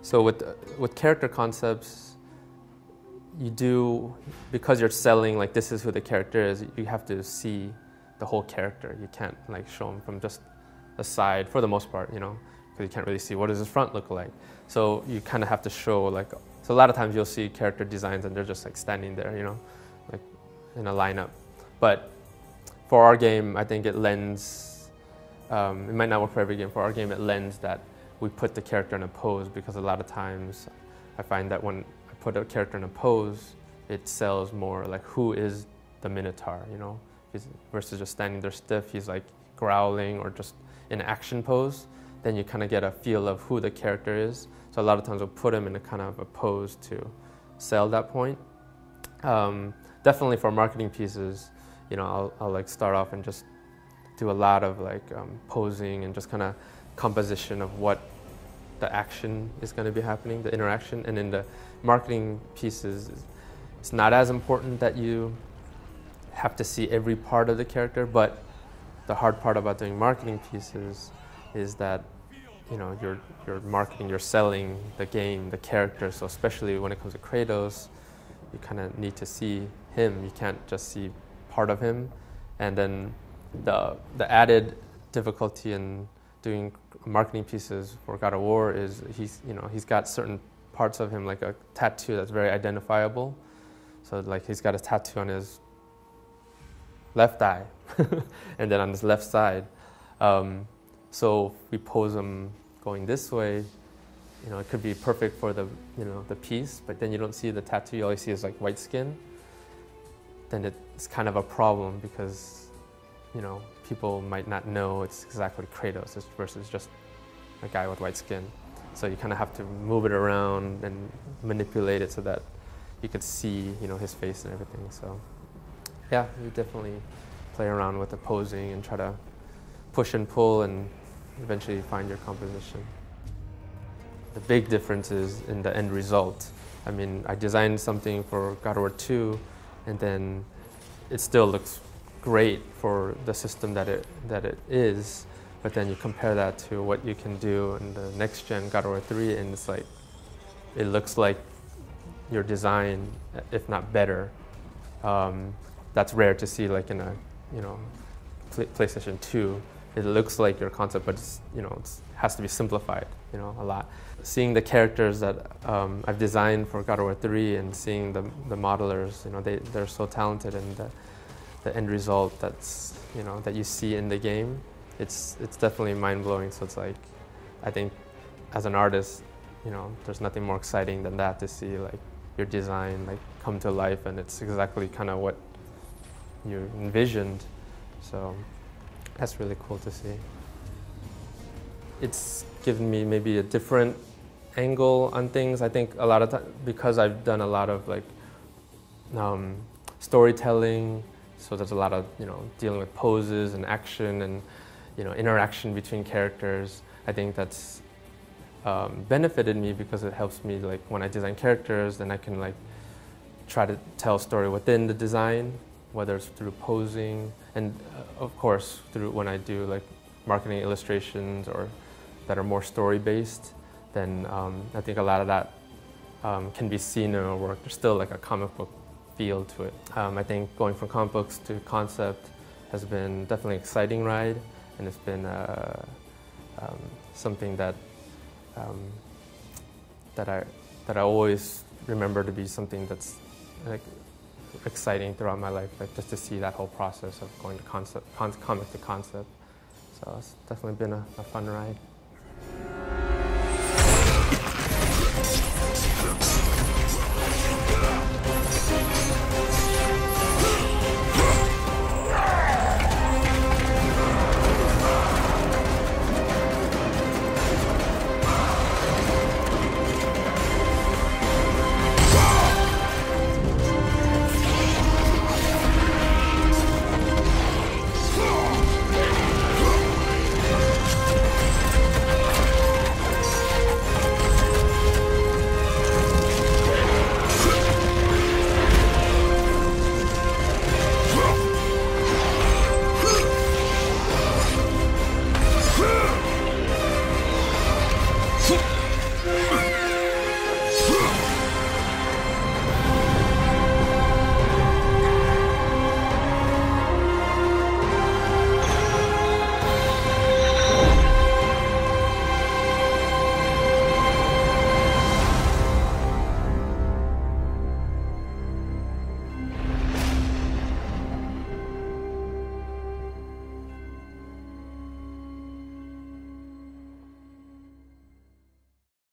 So with character concepts, you do, because you're selling like this is who the character is, you have to see the whole character. You can't like show them from just the side for the most part, you know, because you can't really see what does his front look like. So you kind of have to show like, so a lot of times you'll see character designs and they're just like standing there, you know, like in a lineup. But for our game, I think it lends, it might not work for every game. For our game, it lends that we put the character in a pose, because a lot of times I find that when I put a character in a pose, it sells more like who is the Minotaur, you know, versus just standing there stiff. He's like growling or just in action pose. Then you kind of get a feel of who the character is. So a lot of times we'll put him in a kind of a pose to sell that point. Definitely for marketing pieces, you know, I'll like start off and just do a lot of like posing and just kind of composition of what the action is going to be happening, the interaction. And in the marketing pieces, it's not as important that you have to see every part of the character, but the hard part about doing marketing pieces is that, you know, you're marketing, you're selling the game, the character. So especially when it comes to Kratos, you kind of need to see him. You can't just see part of him. And then the added difficulty in doing marketing pieces for God of War is he's got certain parts of him, like a tattoo that's very identifiable. So like he's got a tattoo on his left eye and then on his left side. So if we pose him going this way, you know, it could be perfect for the, you know, the piece, but then you don't see the tattoo, you always see is like white skin. Then it's kind of a problem because, you know, people might not know it's exactly Kratos is versus just a guy with white skin. So you kind of have to move it around and manipulate it so that you could see, you know, his face and everything. So yeah, you definitely play around with the posing and try to push and pull and eventually find your composition. The big difference is in the end result. I mean, I designed something for God of War 2, and then it still looks great for the system that it is, but then you compare that to what you can do in the next gen God of War 3, and it's like, it looks like your design, if not better. That's rare to see, like in a, you know, PlayStation 2. It looks like your concept, but it's, you know, it has to be simplified, you know, a lot. Seeing the characters that I've designed for God of War 3 and seeing the modelers, you know, they're so talented, and the end result that's, you know, that you see in the game, it's definitely mind-blowing. So it's like, I think as an artist, you know, there's nothing more exciting than that, to see like your design like come to life, and it's exactly kind of what you envisioned. So that's really cool to see. It's given me maybe a different angle on things. I think a lot of times, because I've done a lot of like storytelling, so there's a lot of, you know, dealing with poses and action and, you know, interaction between characters. I think that's benefited me because it helps me, like when I design characters, then I can like try to tell a story within the design, whether it's through posing, and of course through when I do like marketing illustrations or that are more story-based, then I think a lot of that can be seen in our work. There's still like a comic book feel to it. I think going from comic books to concept has been definitely an exciting ride, and it's been something that I always remember to be something that's like exciting throughout my life, like just to see that whole process of going to comic to concept. So it's definitely been a fun ride.